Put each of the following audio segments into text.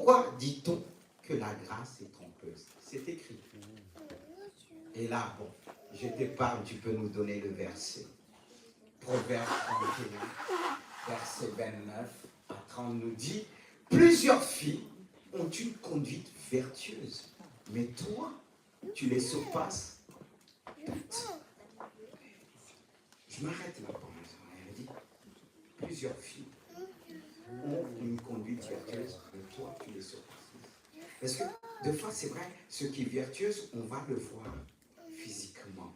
Pourquoi dit-on que la grâce est trompeuse? C'est écrit. Et là, bon, je t'épargne, tu peux nous donner le verset. Proverbe 31, verset 29 à 30 nous dit, plusieurs filles ont une conduite vertueuse, mais toi, tu les surpasses toutes. Je m'arrête là pour l'instant. Elle dit, plusieurs filles ont une conduite vertueuse, mais toi, tu les surpasses. Parce que, des fois, c'est vrai, ce qui est vertueuse, on va le voir physiquement.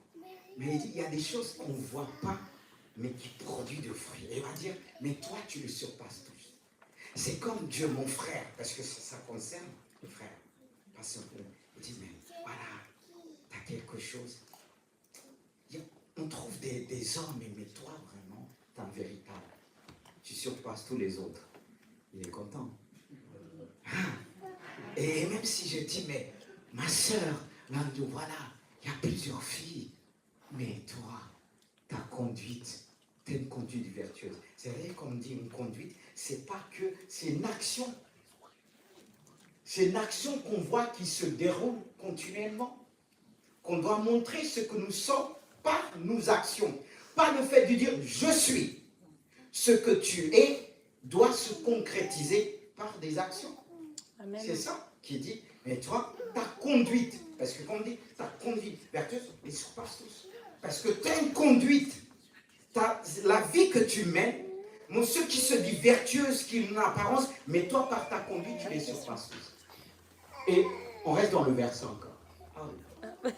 Mais il y a des choses qu'on ne voit pas, mais qui produisent de fruits. Et il va dire, mais toi, tu les surpasses tous. C'est comme Dieu, mon frère, parce que ça concerne le frère. Pas simplement. Il dit, mais voilà, tu as quelque chose. On trouve des hommes, mais toi, vraiment, tu es un véritable. Tu surpasses tous les autres. Il est content. Et même si je dis, mais ma soeur, là, voilà, il y a plusieurs filles. Mais toi, ta conduite, tu as une conduite vertueuse. C'est vrai, comme dit une conduite, c'est pas que, c'est une action. C'est une action qu'on voit qui se déroule continuellement. Qu'on doit montrer ce que nous sommes par nos actions. Pas le fait de dire je suis. Ce que tu es doit se concrétiser par des actions. Amen. C'est ça qui dit. Mais toi, ta conduite, parce que comme on dit, ta conduite vertueuse, elle surpasse tous. Parce que tu as une conduite, la vie que tu mènes, ceux qui se disent vertueuses, qui ont une apparence, mais toi, par ta conduite, tu les surpasses tous. Et on reste dans le verset encore. Ah oui.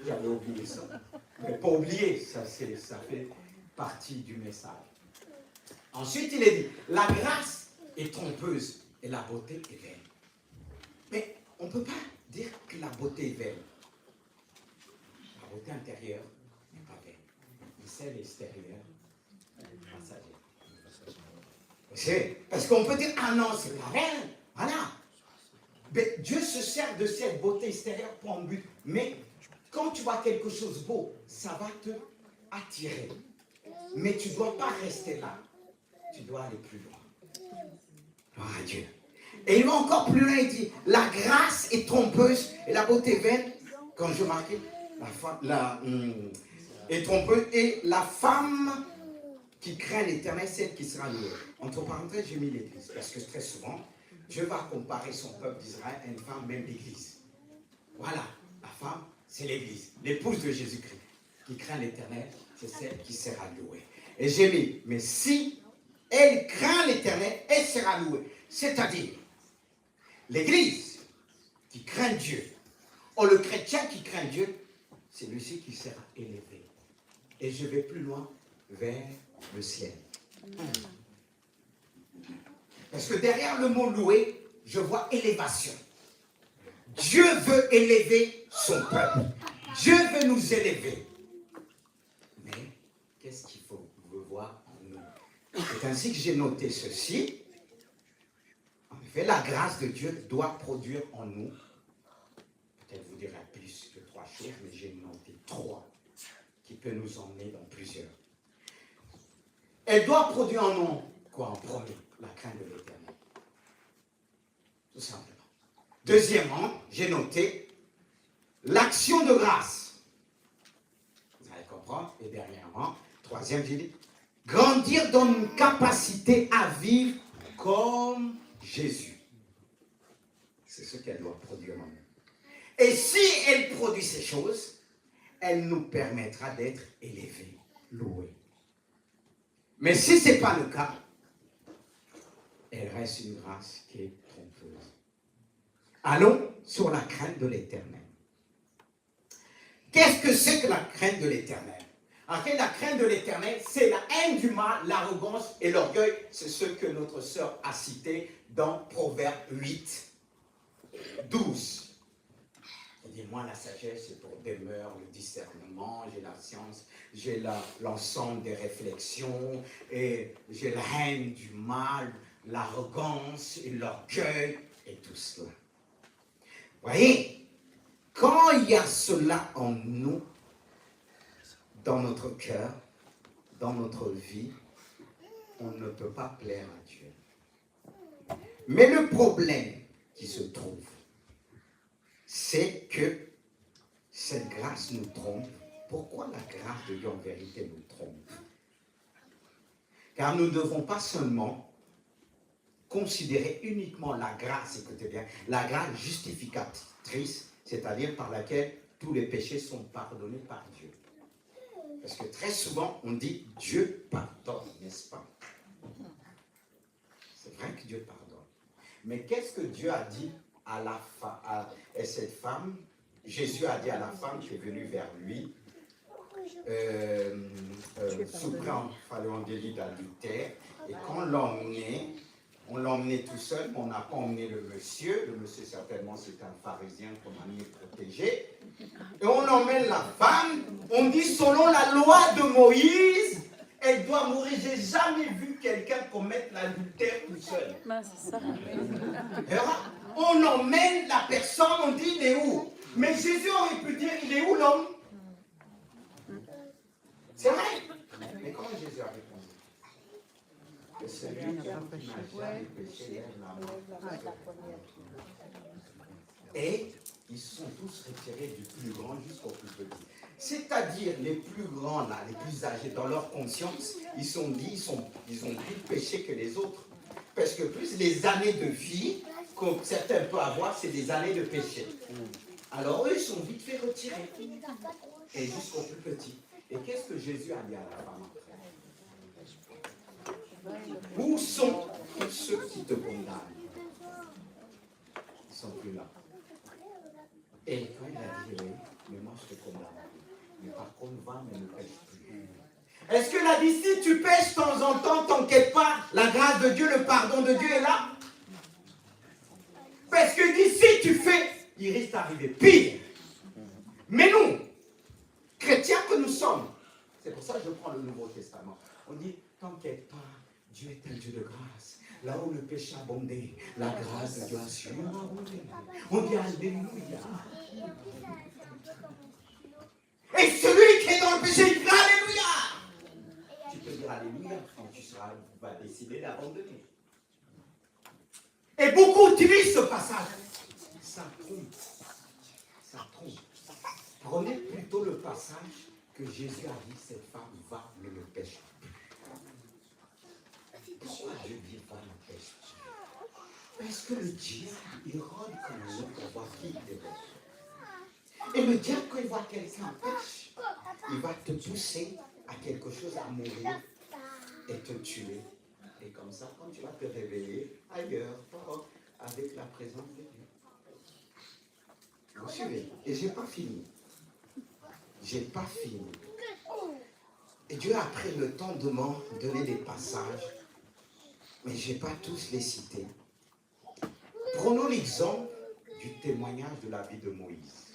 J'avais oublié ça. Mais pas oublier, ça fait partie du message. Ensuite, il est dit, la grâce est trompeuse et la beauté est vaine. Mais on ne peut pas dire que la beauté est vaine. La beauté intérieure n'est pas vaine. Mais celle extérieure, passagère. Parce qu'on peut dire, ah non, c'est pas vaine. Voilà. Mais Dieu se sert de cette beauté extérieure pour un but. Mais quand tu vois quelque chose de beau, ça va te attirer. Mais tu ne dois pas rester là. Tu dois aller plus loin. Gloire à Dieu. Et il va encore plus loin, il dit, la grâce est trompeuse et la beauté vaine. Quand je marquais, est trompeuse et la femme qui craint l'Éternel, celle qui sera louée. Entre parenthèses, j'ai mis l'Église. Parce que très souvent, Dieu va comparer son peuple d'Israël à une femme, même l'Église. Voilà, la femme, c'est l'Église, l'épouse de Jésus-Christ. Qui craint l'Éternel, c'est celle qui sera louée. Et j'ai mis, mais si elle craint l'Éternel, elle sera louée. C'est-à-dire, l'Église qui craint Dieu, ou le chrétien qui craint Dieu, c'est lui-ci qui sera élevé. Et je vais plus loin, vers le ciel. Parce que derrière le mot louer, je vois élévation. Dieu veut élever son peuple. Dieu veut nous élever. Mais qu'est-ce qu'il faut voir en nous? C'est ainsi que j'ai noté ceci. En effet, la grâce de Dieu doit produire en nous, peut-être vous direz plus que 3 choses, mais j'ai noté 3 qui peuvent nous emmener dans plusieurs. Elle doit produire en nous, quoi, en premier? La crainte de l'Éternel. Tout simplement. Deuxièmement, j'ai noté l'action de grâce. Vous allez comprendre. Et dernièrement, troisième, j'ai dit grandir dans une capacité à vivre comme Jésus. C'est ce qu'elle doit produire en nous. Et si elle produit ces choses, elle nous permettra d'être élevés, loués. Mais si ce n'est pas le cas, elle reste une grâce qui est trompeuse. Allons sur la crainte de l'Éternel. Qu'est-ce que c'est que la crainte de l'Éternel? En fait, la crainte de l'Éternel, c'est la haine du mal, l'arrogance et l'orgueil. C'est ce que notre sœur a cité dans Proverbe 8, 12. Dis-moi, la sagesse, c'est pour demeure, le discernement, j'ai la science, j'ai l'ensemble des réflexions, et j'ai la haine du mal, l'arrogance et l'orgueil, et tout cela. Voyez, quand il y a cela en nous, dans notre cœur, dans notre vie, on ne peut pas plaire à Dieu. Mais le problème, qui se trouve, c'est que cette grâce nous trompe. Pourquoi la grâce de Dieu en vérité nous trompe? Car nous ne devons pas seulement considérer uniquement la grâce, écoutez bien, la grâce justificatrice, c'est-à-dire par laquelle tous les péchés sont pardonnés par Dieu. Parce que très souvent, on dit Dieu pardonne, n'est-ce pas? C'est vrai que Dieu pardonne. Mais qu'est-ce que Dieu a dit à cette femme? Jésus a dit à la femme qui est venue vers lui, fallait en délit d'adultère, et quand on l'emmenait tout seul, mais on n'a pas emmené le monsieur. Le monsieur, certainement, c'est un pharisien qu'on a mis protégé. Et on emmène la femme, on dit selon la loi de Moïse, elle doit mourir. J'ai jamais vu quelqu'un commettre l'adultère tout seul. C'est ça. On emmène la personne, on dit il est où? Mais Jésus aurait pu dire il est où l'homme? C'est vrai. Mais comment Jésus a répondu? Que celui qui n'a jamais péché lève la main. Et ils sont tous retirés du plus grand jusqu'au plus petit. C'est-à-dire les plus grands, là, les plus âgés, dans leur conscience, ils ont plus de péché que les autres. Parce que plus les années de vie que certains peuvent avoir, c'est des années de péché. Alors eux, ils sont vite fait retirer. Et jusqu'au plus petit. Et qu'est-ce que Jésus a dit à la femme après? Où sont tous ceux qui te condamnent? Ils ne sont plus là. Et quand il a dit oui, mais moi je te condamne. Mais par contre, va, mais ne pêche plus. Est-ce qu'il a dit si tu pêches de temps en temps, t'inquiète pas, la grâce de Dieu, le pardon de Dieu est là? Parce que dit si tu fais, il risque d'arriver pire. Mais nous, chrétiens que nous sommes, c'est pour ça que je prends le Nouveau Testament. On dit, t'inquiète pas, Dieu est un Dieu de grâce. Là où le péché a abondé, la grâce de Dieu a surabondé. On dit Alléluia. Et celui qui est dans le péché, il dit Alléluia. Tu peux dire Alléluia quand tu vas décider d'abandonner. Et beaucoup utilisent ce passage. Ça trompe. Ça trompe. Prenez plutôt le passage que Jésus a dit, cette femme va, mais ne pêche plus. Pourquoi Dieu dit va, ne pêche plus? Parce que le diable, il rôde comme un loup pour voir qui il dérange. Et le diable, quand il voit quelqu'un pêche, il va te pousser à quelque chose, à mourir et te tuer. Et comme ça, quand tu vas te réveiller ailleurs, avec la présence de Dieu. Vous suivez? Et je n'ai pas fini. J'ai pas fini. Et Dieu a pris le temps de m'en donner des passages, mais je n'ai pas tous les cités. Prenons l'exemple du témoignage de la vie de Moïse.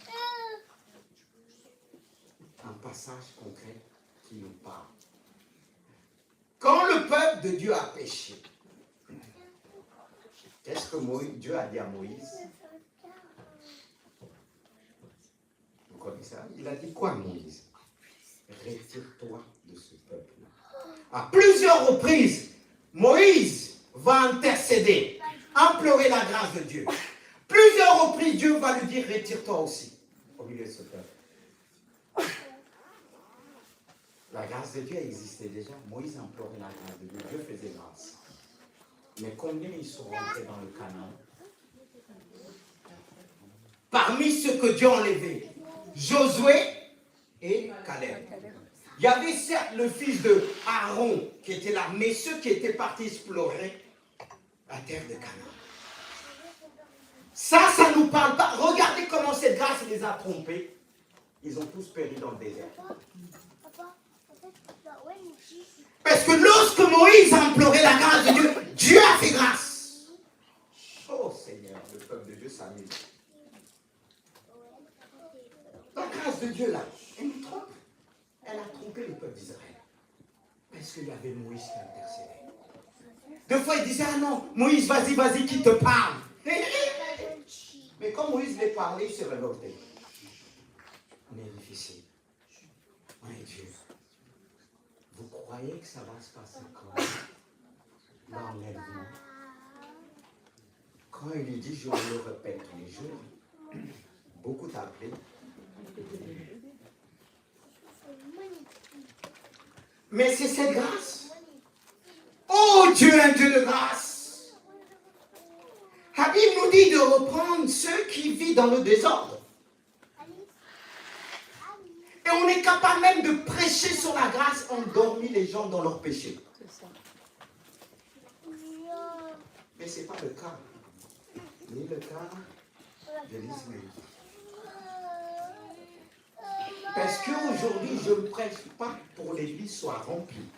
Un passage concret qui nous parle. Quand le peuple de Dieu a péché, qu'est-ce que Dieu a dit à Moïse? Vous connaissez ça? Il a dit quoi, Moïse? Retire-toi de ce peuple-là. À plusieurs reprises, Moïse va intercéder, implorer la grâce de Dieu. Plusieurs reprises, Dieu va lui dire, retire-toi aussi au milieu de ce peuple. La grâce de Dieu existait déjà. Moïse implorait la grâce de Dieu. Dieu faisait grâce. Mais combien ils sont rentrés dans le Canaan? Parmi ceux que Dieu a enlevés, Josué et Caleb. Il y avait certes le fils de Aaron qui était là, mais ceux qui étaient partis explorer la terre de Canaan. Ça ne nous parle pas. Regardez comment cette grâce les a trompés. Ils ont tous péri dans le désert. Parce que lorsque Moïse a imploré la grâce de Dieu, Dieu a fait grâce. Oh Seigneur, le peuple de Dieu s'amuse. La grâce de Dieu là, elle nous trompe. Elle a trompé le peuple d'Israël. Parce qu'il y avait Moïse qui intercédait. Deux fois il disait, ah non, Moïse, vas-y, qui te parle. Mais quand Moïse les parlait, il se révoltait. On est difficile. On est Dieu. Vous croyez que ça va se passer comment? L'enlèvement. Quand il lui dit, je le répète tous les jours, beaucoup t'ont appelé. Mais c'est cette grâce. Oh Dieu, un Dieu de grâce. Habib nous dit de reprendre ceux qui vivent dans le désordre. Et on est capable même de prêcher sur la grâce, endormir les gens dans leur péché. Mais ce n'est pas le cas. Ni le cas de l'Ismaël. Parce qu'aujourd'hui, je ne prêche pas pour que l'église soit remplie.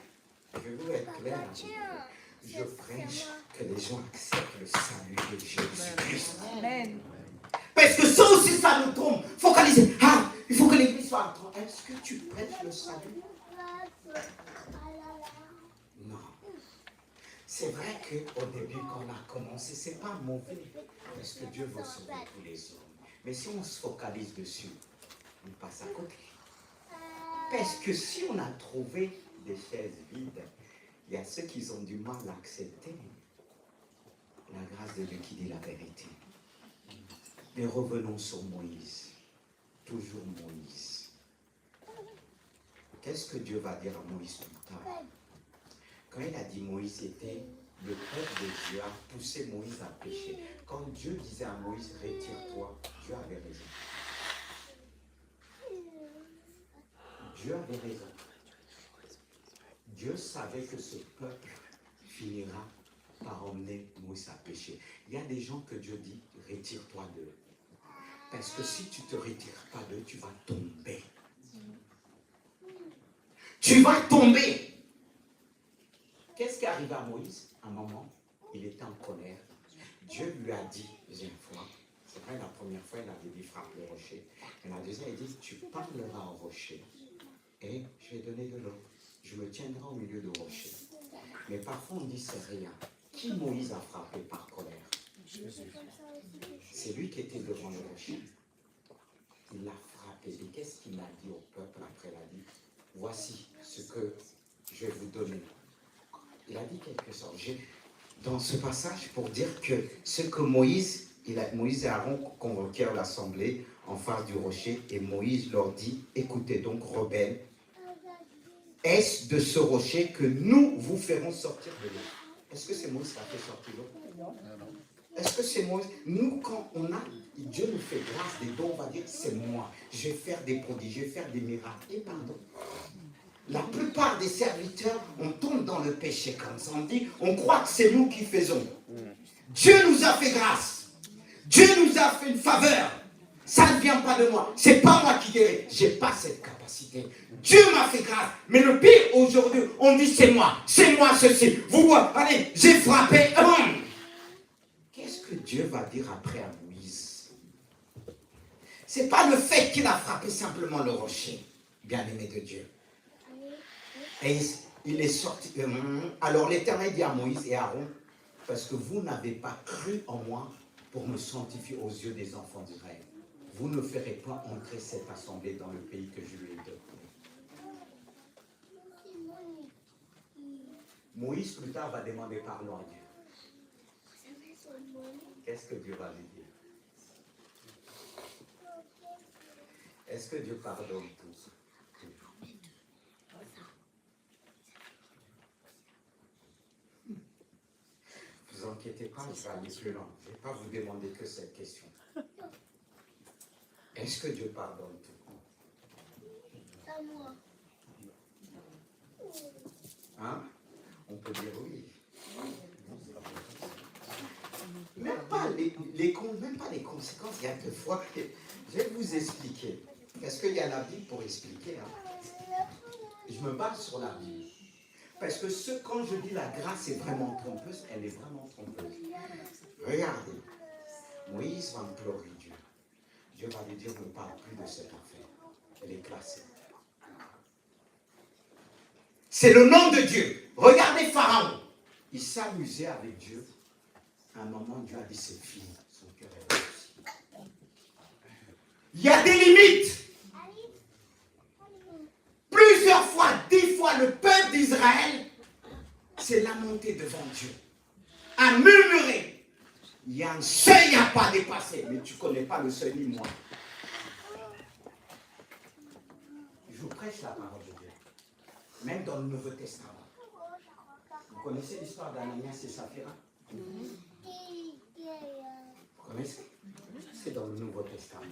Je veux être clair. Je prêche que les gens acceptent le salut de Jésus-Christ. Amen. Parce que ça aussi, ça nous trompe. Focaliser. Ah, il faut que l'église soit remplie. Est-ce que tu prêches le salut? Non. C'est vrai qu'au début, quand on a commencé, ce n'est pas mauvais. Parce que Dieu veut sauver tous les hommes. Mais si on se focalise dessus, on passe à côté. Parce que si on a trouvé des chaises vides, il y a ceux qui ont du mal à accepter la grâce de Dieu qui dit la vérité. Mais revenons sur Moïse. Toujours Moïse. Qu'est-ce que Dieu va dire à Moïse plus tard? Quand il a dit Moïse, c'était le peuple de Dieu a poussé Moïse à pécher. Quand Dieu disait à Moïse, retire-toi, Dieu avait raison. Dieu avait raison. Dieu savait que ce peuple finira par emmener Moïse à pécher. Il y a des gens que Dieu dit, retire-toi d'eux. Parce que si tu ne te retires pas d'eux, tu vas tomber. Tu vas tomber. Qu'est-ce qui arrive à Moïse? À un moment, il était en colère. Dieu lui a dit, deuxième fois, c'est vrai, la première fois, il avait dit frappe le rocher. Et la deuxième, il dit, tu parleras au rocher. Et je vais donner de l'eau. Je me tiendrai au milieu du rocher. Mais parfois, on dit, c'est rien. Qui Moïse a frappé par colère? C'est lui qui était devant le rocher. Il l'a frappé. Et qu'est-ce qu'il a dit au peuple après? Il a dit, voici ce que je vais vous donner. Il a dit quelque chose. Dans ce passage, pour dire que ce que Moïse et Aaron convoquèrent l'assemblée en face du rocher, et Moïse leur dit, écoutez donc, rebelles, est-ce de ce rocher que nous vous ferons sortir de l'eau? Est-ce que c'est Moïse qui a fait sortir l'eau? Non. Est-ce que c'est Moïse? Nous, quand Dieu nous fait grâce des dons, on va dire, c'est moi. Je vais faire des prodiges, je vais faire des miracles. Et pardon. La plupart des serviteurs, on tombe dans le péché comme ça. On dit, on croit que c'est nous qui faisons. Dieu nous a fait grâce. Dieu nous a fait une faveur. Ça ne vient pas de moi. C'est pas moi qui guéris. Je n'ai pas cette capacité. Dieu m'a fait grâce. Mais le pire aujourd'hui, on dit c'est moi ceci. Vous, allez, j'ai frappé. Qu'est-ce que Dieu va dire après à Moïse? C'est pas le fait qu'il a frappé simplement le rocher, bien-aimé de Dieu. Et il est sorti. Alors l'Éternel dit à Moïse et Aaron, parce que vous n'avez pas cru en moi pour me sanctifier aux yeux des enfants d'Israël. Vous ne ferez pas entrer cette assemblée dans le pays que je lui ai donné. Moïse plus tard va demander pardon à Dieu. Qu'est-ce que Dieu va lui dire? Est-ce que Dieu pardonne tout? Ne vous inquiétez pas, je vais aller plus loin. Je ne vais pas vous demander que cette question. Est-ce que Dieu pardonne tout? À moi. Hein? On peut dire oui. Même pas les conséquences. Il y a deux fois. Je vais vous expliquer. Parce qu'il y a la Bible pour expliquer. Je me base sur la Bible. Parce que quand je dis la grâce est vraiment trompeuse, elle est vraiment trompeuse. Regardez. Moïse va implorer Dieu. Dieu va lui dire, ne parle plus de cette affaire. Elle est classée. C'est le nom de Dieu. Regardez Pharaon. Il s'amusait avec Dieu. À un moment, Dieu a dit, c'est fini. Son cœur est réussi. Il y a des limites. Plusieurs fois, 10 fois, le peuple d'Israël s'est lamenté devant Dieu. A murmuré. Il y a a un seuil à pas dépasser. Mais tu ne connais pas le seuil ni moi. Je vous prêche la parole de Dieu. Même dans le Nouveau Testament. Vous connaissez l'histoire d'Ananias et Saphira? Vous connaissez? C'est dans le Nouveau Testament.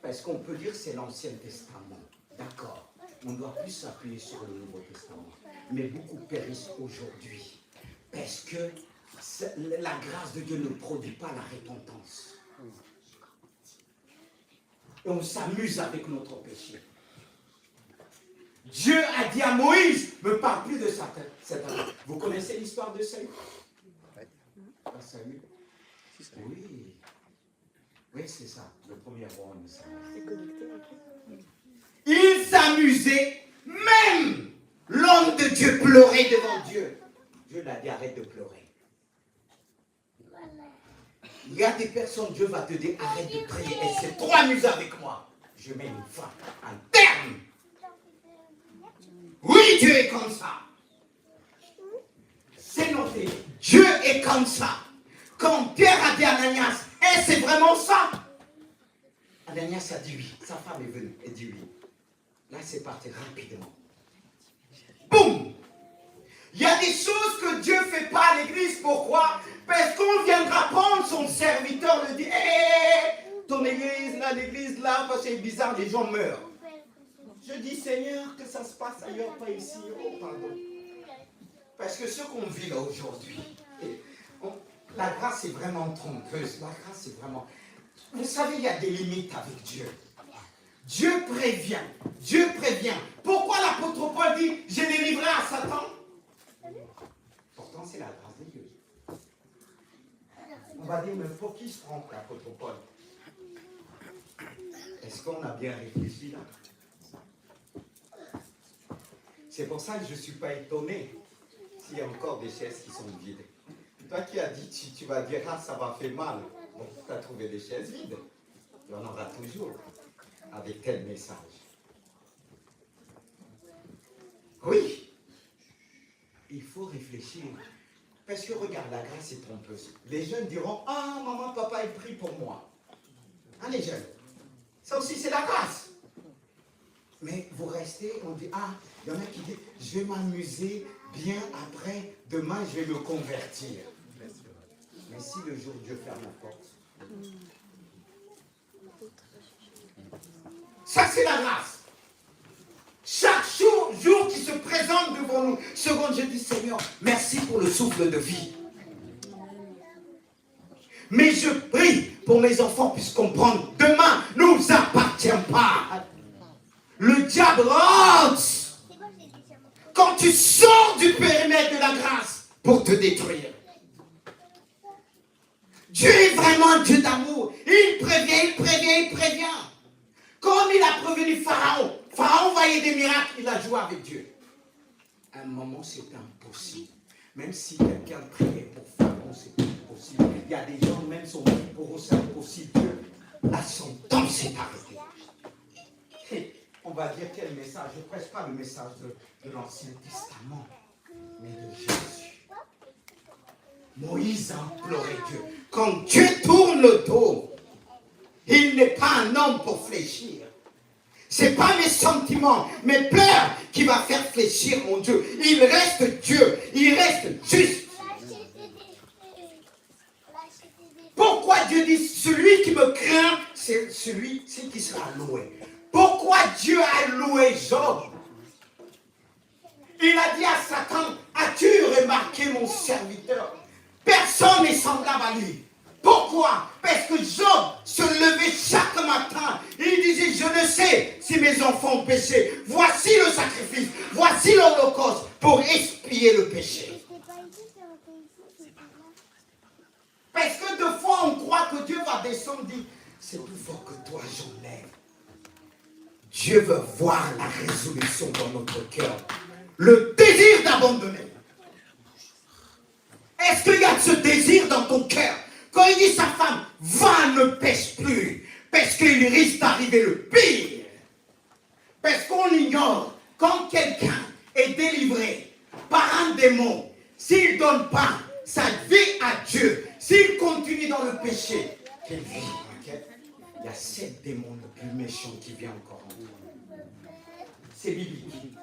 Parce qu'on peut dire que c'est l'Ancien Testament. D'accord. On doit plus s'appuyer sur le Nouveau Testament. Mais beaucoup périssent aujourd'hui. Parce que la grâce de Dieu ne produit pas la repentance. Et on s'amuse avec notre péché. Dieu a dit à Moïse, ne me parle plus de cette affaire. Vous connaissez l'histoire de Saül? Pas Saül? Oui. Oui, c'est ça. Le premier roi, on sait. Il s'amusait, même l'homme de Dieu pleurait devant Dieu. Dieu l'a dit, arrête de pleurer. Il y a des personnes, Dieu va te dire, arrête de prier. Elle s'est trop amusée avec moi. Je mets une fin, un terme. Oui, Dieu est comme ça. C'est noté. Dieu est comme ça. Quand Pierre a dit à Ananias, c'est vraiment ça? Ananias a dit oui. Sa femme est venue et dit oui. Là, c'est parti rapidement. Boum! Il y a des choses que Dieu ne fait pas à l'église. Pourquoi? Parce qu'on viendra prendre son serviteur, le dire, ton église là, l'église là, parce que c'est bizarre, les gens meurent. Je dis, Seigneur, que ça se passe ailleurs, pas ici. Oh, pardon. Parce que ce qu'on vit là aujourd'hui, la grâce est vraiment trompeuse. La grâce est vraiment... Vous savez, il y a des limites avec Dieu. Dieu prévient. Dieu prévient. Pourquoi l'apôtre Paul dit, je l'ai livré à Satan? Pourtant, c'est la grâce de Dieu. On va dire, mais pour qui se prend l'apôtre Paul? Est-ce qu'on a bien réfléchi là? C'est pour ça que je ne suis pas étonné s'il y a encore des chaises qui sont vides. Toi qui as dit, tu vas dire, ah, ça m'a fait mal. Bon, tu as trouvé des chaises vides. Il y en aura toujours avec tel message. Oui, il faut réfléchir. Parce que regarde, la grâce est trompeuse. Les jeunes diront, ah, maman, papa, il prie pour moi. Hein, les jeunes? Ça aussi, c'est la grâce. Mais vous restez, on dit, ah, il y en a qui disent, je vais m'amuser bien après, demain je vais me convertir. Mais si le jour Dieu ferme la porte, ça c'est la grâce. Chaque jour qui se présente devant nous, seconde, je dis, Seigneur, merci pour le souffle de vie. Mais je prie pour mes enfants puissent comprendre, demain ne nous appartient pas. Le diable rentre quand tu sors du périmètre de la grâce pour te détruire. Dieu est vraiment un Dieu d'amour. Il prévient, il prévient, il prévient. Comme il a prévenu Pharaon. Pharaon voyait des miracles, il a joué avec Dieu. À un moment, c'est impossible. Même si quelqu'un priait pour Pharaon, c'est impossible. Il y a des gens, même sont pris pour eux, c'est impossible. Dieu, là, son temps s'est arrêté. On va dire quel message? Je ne prêche pas le message de l'Ancien Testament, mais de Jésus. Moïse a imploré Dieu. Quand Dieu tourne le dos, il n'est pas un homme pour fléchir. Ce n'est pas mes sentiments, mes pleurs qui va faire fléchir mon Dieu. Il reste Dieu, il reste juste. Pourquoi Dieu dit, celui qui me craint, c'est celui qui sera loué. Pourquoi Dieu a loué Job? Il a dit à Satan, as-tu remarqué mon serviteur? Personne n'est semblable à lui. Pourquoi? Parce que Job se levait chaque matin. Il disait, je ne sais si mes enfants ont péché. Voici le sacrifice, voici l'holocauste pour expier le péché. Parce que deux fois on croit que Dieu va descendre et dire, c'est plus fort que toi, j'enlève. Dieu veut voir la résolution dans notre cœur. Le désir d'abandonner. Est-ce qu'il y a ce désir dans ton cœur? Quand il dit sa femme, va, ne pêche plus. Parce qu'il risque d'arriver le pire. Parce qu'on ignore, quand quelqu'un est délivré par un démon, s'il ne donne pas sa vie à Dieu, s'il continue dans dans le péché, quelle vie, ok? Il y a 7 démons les plus méchants qui viennent encore en toi. C'est biblique.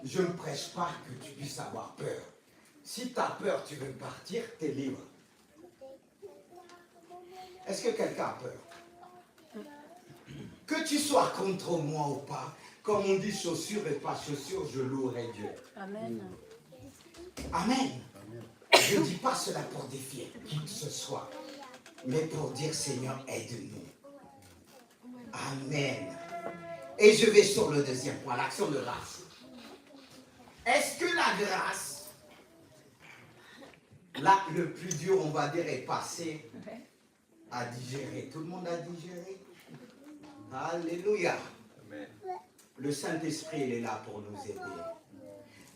Je ne prêche pas que tu puisses avoir peur. Si tu as peur, tu veux partir, tu es libre. Est-ce que quelqu'un a peur? Que tu sois contre moi ou pas, comme on dit chaussure et pas chaussure, je louerai Dieu. Amen. Amen. Je ne dis pas cela pour défier qui que ce soit, mais pour dire Seigneur, aide-nous. Amen. Et je vais sur le deuxième point, l'action de grâce. Est-ce que la grâce, là, le plus dur, on va dire, est passé à digérer? Tout le monde a digéré? Alléluia. Amen. Le Saint-Esprit, il est là pour nous aider.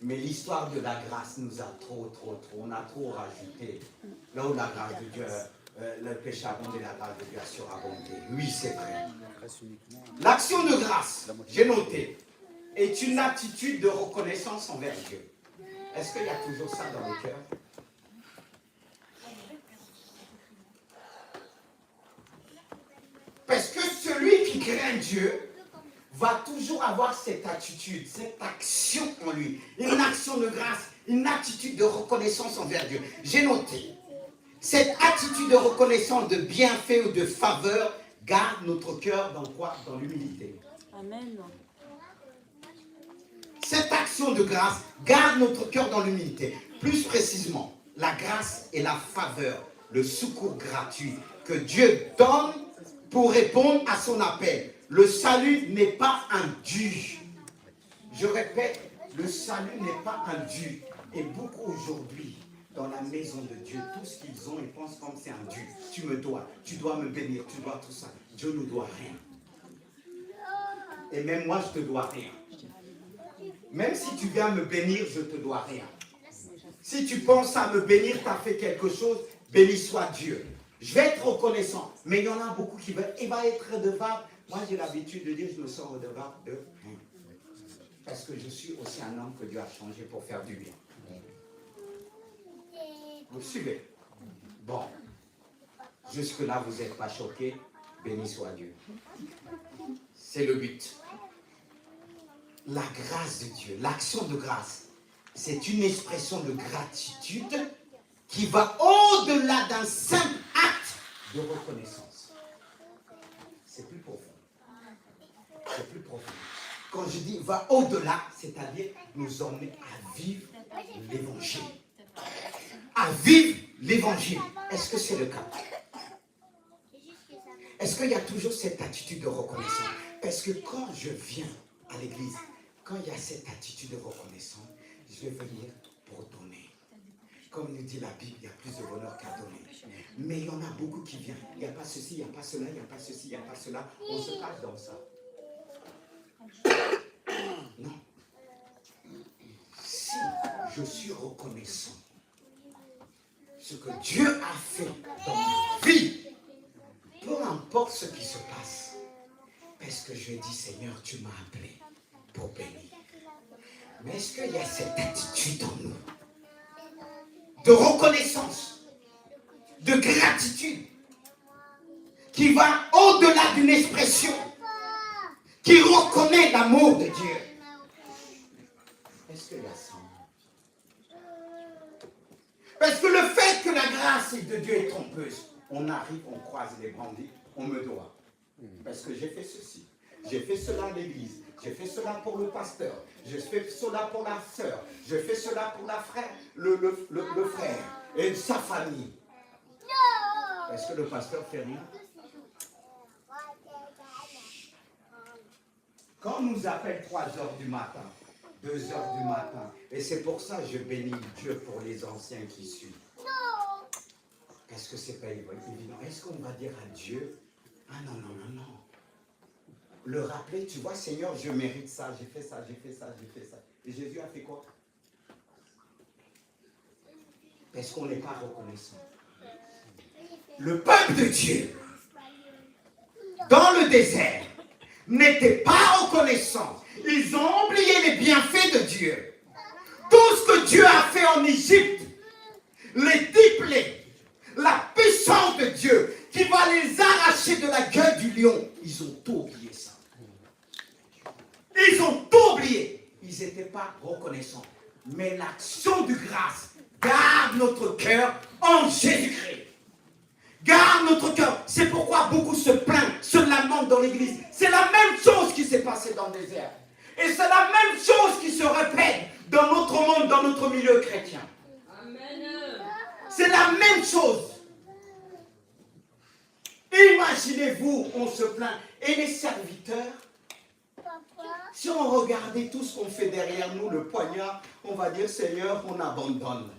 Mais l'histoire de la grâce nous a trop, on a trop rajouté. Là où la grâce de Dieu, le péché a abondé, la grâce de Dieu a surabondé. Oui, c'est vrai. L'action de grâce, j'ai noté, est une attitude de reconnaissance envers Dieu. Est-ce qu'il y a toujours ça dans le cœur? Parce que celui qui craint Dieu va toujours avoir cette attitude, cette action en lui. Une action de grâce, une attitude de reconnaissance envers Dieu. J'ai noté, cette attitude de reconnaissance, de bienfait ou de faveur, garde notre cœur dans quoi? Dans l'humilité. Amen. Cette action de grâce garde notre cœur dans l'humilité. Plus précisément, la grâce et la faveur, le secours gratuit que Dieu donne pour répondre à son appel. Le salut n'est pas un dû. Je répète, le salut n'est pas un dû. Et beaucoup aujourd'hui, dans la maison de Dieu, tout ce qu'ils ont, ils pensent comme c'est un dû. Tu me dois, tu dois me bénir, tu dois tout ça. Dieu ne doit rien. Et même moi, je ne te dois rien. Même si tu viens me bénir, je ne te dois rien. Si tu penses à me bénir, tu as fait quelque chose, béni soit Dieu. Je vais être reconnaissant. Mais il y en a beaucoup qui veulent, il va être redevable. Moi, j'ai l'habitude de dire, je me sens redevable de rien. Parce que je suis aussi un homme que Dieu a changé pour faire du bien. Vous suivez? Bon. Jusque-là, vous n'êtes pas choqués. Béni soit Dieu. C'est le but. La grâce de Dieu, l'action de grâce, c'est une expression de gratitude qui va au-delà d'un simple acte de reconnaissance. C'est plus profond. C'est plus profond. Quand je dis va au-delà, c'est-à-dire nous emmener à vivre l'évangile. À vivre l'évangile. Est-ce que c'est le cas? Est-ce qu'il y a toujours cette attitude de reconnaissance? Parce que quand je viens à l'église, quand il y a cette attitude de reconnaissance, je vais venir pour donner. Comme nous dit la Bible, il y a plus de bonheur qu'à donner. Mais il y en a beaucoup qui viennent. Il n'y a pas ceci, il n'y a pas cela, il n'y a pas ceci, il n'y a pas cela. On se cache dans ça. Non. Si je suis reconnaissant ce que Dieu a fait dans ma vie, peu importe ce qui se passe, parce que je dis Seigneur, tu m'as appelé pour bénir. Mais est-ce qu'il y a cette attitude en nous de reconnaissance, de gratitude, qui va au-delà d'une expression, qui reconnaît l'amour de Dieu? Est-ce qu'il y a ça? Parce que le fait que la grâce de Dieu est trompeuse, on arrive, on croise les bras, on dit, on me doit. Parce que j'ai fait ceci, j'ai fait cela à l'église, j'ai fait cela pour le pasteur, j'ai fait cela pour la sœur, j'ai fait cela pour la frère, le frère et sa famille. Est-ce que le pasteur fait rien? Quand on nous appelle 3 heures du matin, 2 heures du matin, et c'est pour ça que je bénis Dieu pour les anciens qui suivent. Parce que ce n'est pas évident. Est-ce qu'on va dire à Dieu, ah non, non, non, non. Le rappeler, tu vois, Seigneur, je mérite ça, j'ai fait ça, j'ai fait ça, j'ai fait ça. Et Jésus a fait quoi? Parce qu'on n'est pas reconnaissant. Le peuple de Dieu, dans le désert, n'était pas reconnaissant. Ils ont oublié les bienfaits de Dieu. Tout ce que Dieu a fait en Égypte, les 10 plaies, la de Dieu qui va les arracher de la gueule du lion. Ils ont tout oublié ça. Ils ont tout oublié. Ils n'étaient pas reconnaissants. Mais l'action de grâce garde notre cœur en Jésus-Christ. Garde notre cœur. C'est pourquoi beaucoup se plaignent, se lamentent dans l'église. C'est la même chose qui s'est passée dans le désert. Et c'est la même chose qui se répète dans notre monde, dans notre milieu chrétien. Amen. C'est la même chose. Imaginez-vous, on se plaint. Et les serviteurs, si on regardait tout ce qu'on fait derrière nous, le poignard, on va dire, Seigneur, on abandonne.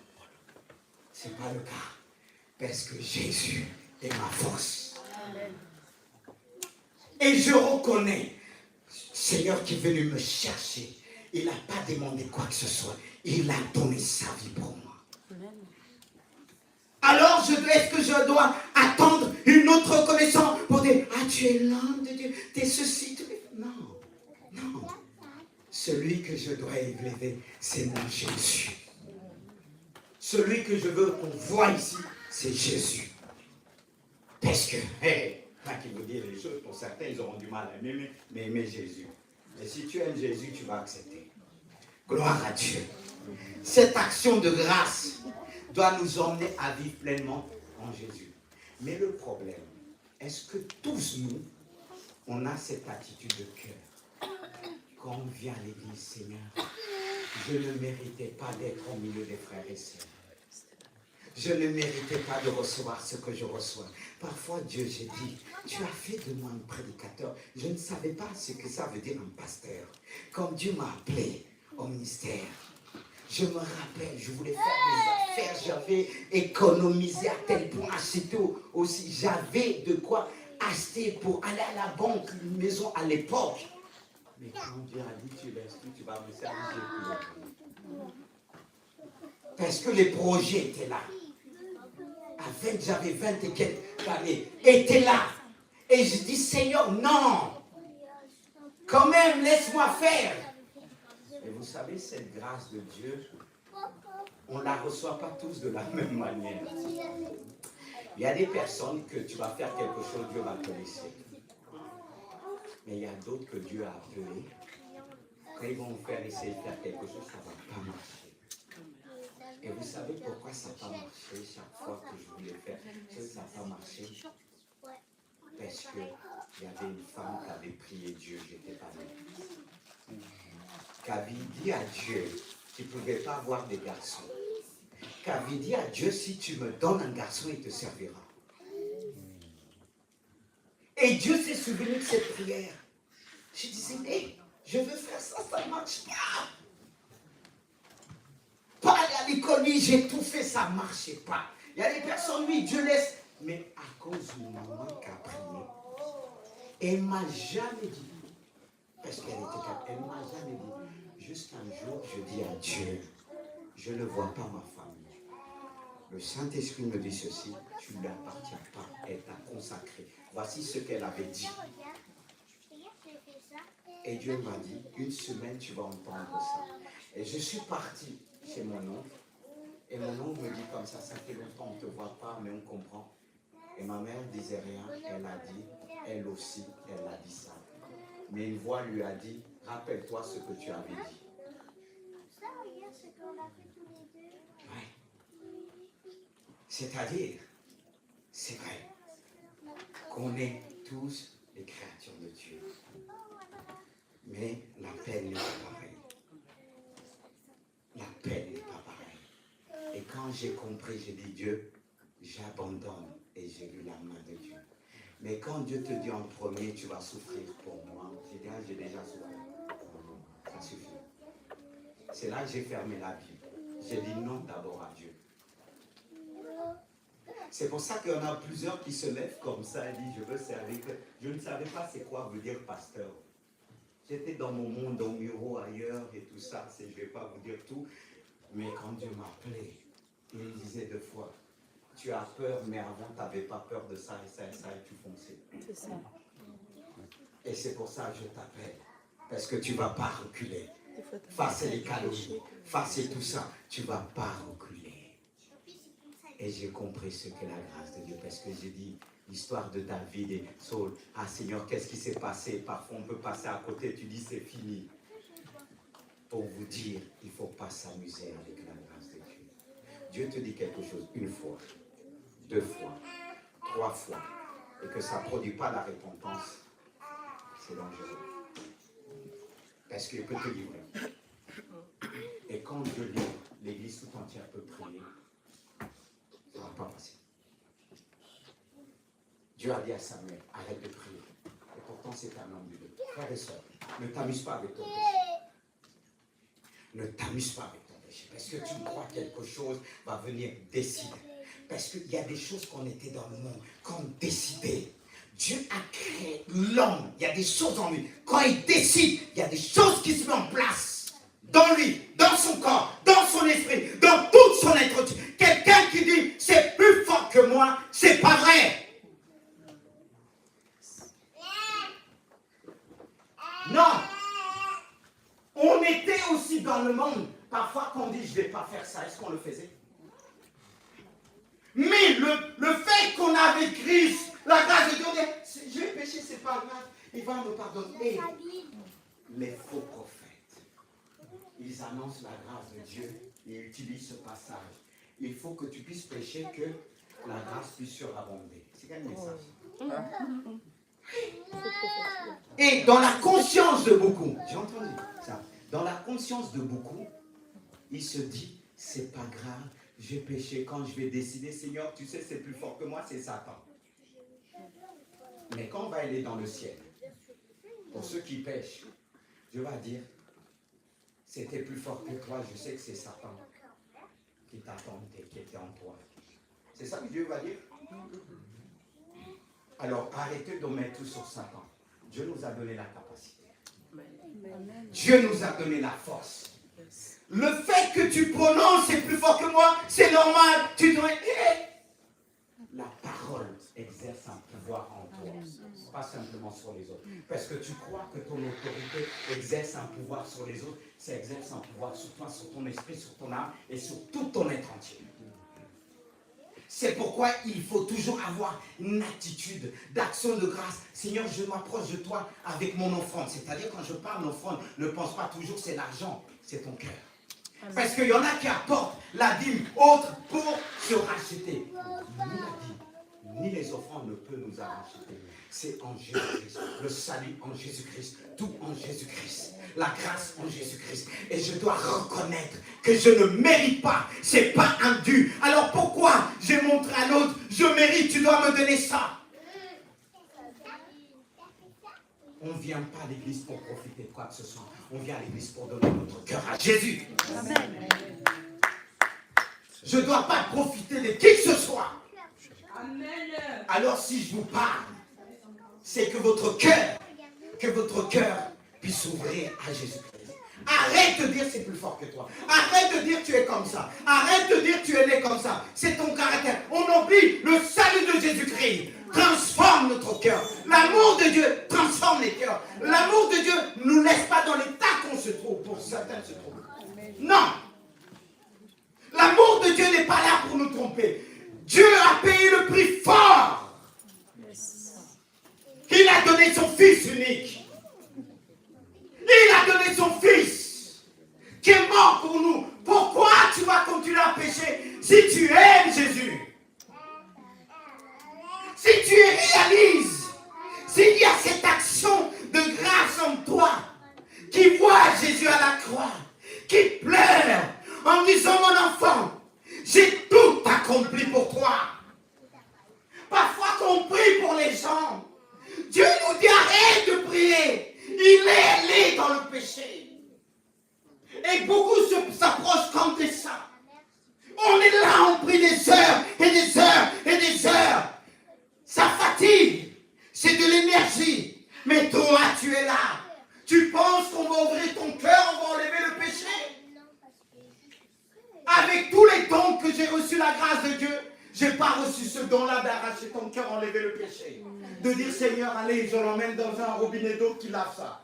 Ce n'est pas le cas. Parce que Jésus est ma force. Amen. Et je reconnais, Seigneur qui est venu me chercher, il n'a pas demandé quoi que ce soit. Il a donné sa vie pour moi. Amen. Alors, est-ce que je dois attendre une autre reconnaissance pour dire, ah, tu es l'homme de Dieu, tu es ceci, tu es... Non, non. Celui que je dois élever, c'est mon Jésus. Celui que je veux qu'on voit ici, c'est Jésus. Parce que, pas qu'il vous dit les choses, pour certains, ils auront du mal à aimer Jésus. Mais si tu aimes Jésus, tu vas accepter. Gloire à Dieu. Cette action de grâce doit nous emmener à vivre pleinement en Jésus. Mais le problème, est-ce que tous nous, on a cette attitude de cœur? Quand on vient à l'église, Seigneur, je ne méritais pas d'être au milieu des frères et sœurs. Je ne méritais pas de recevoir ce que je reçois. Parfois, Dieu, j'ai dit, tu as fait de moi un prédicateur. Je ne savais pas ce que ça veut dire un pasteur. Quand Dieu m'a appelé au ministère, je me rappelle, je voulais faire des affaires, j'avais économisé à tel point, acheté aussi. J'avais de quoi acheter pour aller à la banque, une maison à l'époque. Mais quand Dieu a dit, tu laisses tout, tu vas me servir, j'ai plus. Parce que les projets étaient là. J'avais 20 et quelques années, étaient là. Et je dis, Seigneur, non. Quand même, laisse-moi faire. Et vous savez, cette grâce de Dieu, on ne la reçoit pas tous de la même manière. Il y a des personnes que tu vas faire quelque chose, Dieu va te laisser. Mais il y a d'autres que Dieu a appelés. Quand ils vont essayer de faire quelque chose, ça ne va pas marcher. Et vous savez pourquoi ça n'a pas marché chaque fois que je voulais faire ça n'a pas marché? Parce qu'il y avait une femme qui avait prié Dieu, j'étais pas là. Qui avait dit à Dieu qu'il ne pouvait pas avoir des garçons. Qui avait dit à Dieu, si tu me donnes un garçon, il te servira. Et Dieu s'est souvenu de cette prière. Je disais, hey, je veux faire ça, ça ne marche pas. Pas aller à l'école, oui, j'ai tout fait, ça ne marchait pas. Il y a des personnes, oui, Dieu laisse. Mais à cause de maman qui a prié, elle ne m'a jamais dit, parce qu'elle était capable, elle ne m'a jamais dit, jusqu'un jour, je dis à Dieu, je ne vois pas ma famille. Le Saint-Esprit me dit ceci, tu ne lui appartiens pas, elle t'a consacré. Voici ce qu'elle avait dit. Et Dieu m'a dit, une semaine, tu vas entendre ça. Et je suis parti chez mon oncle. Et mon oncle me dit comme ça fait longtemps, on ne te voit pas, mais on comprend. Et ma mère ne disait rien, elle a dit, elle aussi, elle a dit ça. Mais une voix lui a dit, rappelle-toi ce que tu avais dit. Ouais. C'est-à-dire, c'est vrai, qu'on est tous les créatures de Dieu. Mais la peine n'est pas pareille. La peine n'est pas pareille. Et quand j'ai compris, j'ai dit, Dieu, j'abandonne. Et j'ai vu la main de Dieu. Mais quand Dieu te dit en premier, tu vas souffrir pour moi, j'ai déjà souffert. Ça suffit. C'est là que j'ai fermé la Bible. J'ai dit non d'abord à Dieu. C'est pour ça qu'il y en a plusieurs qui se lèvent comme ça et disent, je veux servir. Je ne savais pas c'est quoi veut dire pasteur. J'étais dans mon monde, au bureau, ailleurs et tout ça. Je ne vais pas vous dire tout. Mais quand Dieu m'appelait, il me disait deux fois, tu as peur, mais avant, tu n'avais pas peur de ça et ça et ça, et tu fonçais. C'est ça. Et c'est pour ça que je t'appelle. Parce que tu ne vas pas reculer. Face à les calomnies, face à tout ça, tu ne vas pas reculer. Et j'ai compris ce qu'est la grâce de Dieu. Parce que j'ai dit l'histoire de David et Saul. Ah Seigneur, qu'est-ce qui s'est passé? Parfois on peut passer à côté, tu dis c'est fini. Pour vous dire, il ne faut pas s'amuser avec la grâce de Dieu. Dieu te dit quelque chose une fois, 2 fois, 3 fois, et que ça ne produit pas la repentance, c'est dangereux. Parce qu'il peut te livrer. Et quand Dieu livre, l'Église tout entière peut prier, ça ne va pas passer. Dieu a dit à Samuel, arrête de prier. Et pourtant c'est un homme de Dieu. Frères et sœurs, ne t'amuse pas avec ton péché. Ne t'amuse pas avec ton péché. Parce que tu crois que quelque chose va venir décider. Parce qu'il y a des choses qu'on était dans le monde, qu'on décidait. Dieu a créé l'homme. Il y a des choses en lui. Quand il décide, il y a des choses qui se mettent en place. Dans lui, dans son corps, dans son esprit, dans toute son être. Quelqu'un qui dit, c'est plus fort que moi, c'est pas vrai. Non. On était aussi dans le monde. Parfois, quand on dit, je ne vais pas faire ça, est-ce qu'on le faisait? Mais le fait qu'on avait Christ, la grâce de Dieu, je vais pécher, c'est pas grave. Il va me pardonner. Et les faux prophètes, ils annoncent la grâce de Dieu et utilisent ce passage. Il faut que tu puisses pécher, que la grâce puisse surabonder. C'est quel message? Et dans la conscience de beaucoup, j'ai entendu ça, dans la conscience de beaucoup, il se dit, c'est pas grave, j'ai péché. Quand je vais décider, Seigneur, tu sais, c'est plus fort que moi, c'est Satan. Mais quand on va aller dans le ciel, pour ceux qui pêchent, Dieu va dire, c'était plus fort que toi, je sais que c'est Satan qui t'attendait, qui était en toi. C'est ça que Dieu va dire? Alors arrêtez de mettre tout sur Satan. Dieu nous a donné la capacité. Dieu nous a donné la force. Le fait que tu prononces c'est plus fort que moi, c'est normal. Tu dois... La parole exerce un pouvoir en toi, pas simplement sur les autres. Parce que tu crois que ton autorité exerce un pouvoir sur les autres, ça exerce un pouvoir sur toi, sur ton esprit, sur ton âme et sur tout ton être entier. C'est pourquoi il faut toujours avoir une attitude d'action de grâce. Seigneur, je m'approche de toi avec mon offrande. C'est-à-dire, quand je parle d'offrande, ne pense pas toujours c'est l'argent, c'est ton cœur. Parce qu'il y en a qui apportent la dîme autre pour se racheter. Ni la dîme, ni les offrandes ne peuvent nous racheter. C'est en Jésus-Christ. Le salut en Jésus-Christ. Tout en Jésus-Christ. La grâce en Jésus-Christ. Et je dois reconnaître que je ne mérite pas. C'est pas un dû. Alors pourquoi j'ai montré à l'autre, je mérite, tu dois me donner ça? On ne vient pas à l'église pour profiter de quoi que ce soit. On vient à l'église pour donner notre cœur à Jésus. Amen. Je ne dois pas profiter de qui que ce soit. Amen. Alors si je vous parle, c'est que votre cœur puisse s'ouvrir à Jésus-Christ. Arrête de dire c'est plus fort que toi. Arrête de dire tu es comme ça. Arrête de dire tu es né comme ça. C'est ton caractère. On oublie le salut de Jésus-Christ. Transforme notre cœur. L'amour de Dieu transforme les cœurs. L'amour de Dieu ne nous laisse pas dans l'état qu'on se trouve. Pour certains se trouvent. Non. L'amour de Dieu n'est pas là pour nous tromper. Dieu a payé le prix fort. Il a donné son Fils unique. Il a donné son Fils qui est mort pour nous. Pourquoi tu vas continuer à pécher si tu aimes Jésus? Si tu réalises, s'il y a cette action de grâce en toi, qui voit Jésus à la croix, qui pleure en disant mon enfant, j'ai tout accompli pour toi. Parfois qu'on prie pour les gens, Dieu nous dit arrête de prier. Il est allé dans le péché. Et beaucoup s'approchent comme des saints. On est là, on prie des heures et des heures et des heures. Ça fatigue. C'est de l'énergie. Mais toi, tu es là. Tu penses qu'on va ouvrir ton cœur, on va enlever le péché? Avec tous les dons que j'ai reçus la grâce de Dieu, je n'ai pas reçu ce don-là d'arracher ton cœur, enlever le péché. De dire Seigneur, allez, je l'emmène dans un robinet d'eau qui lave ça.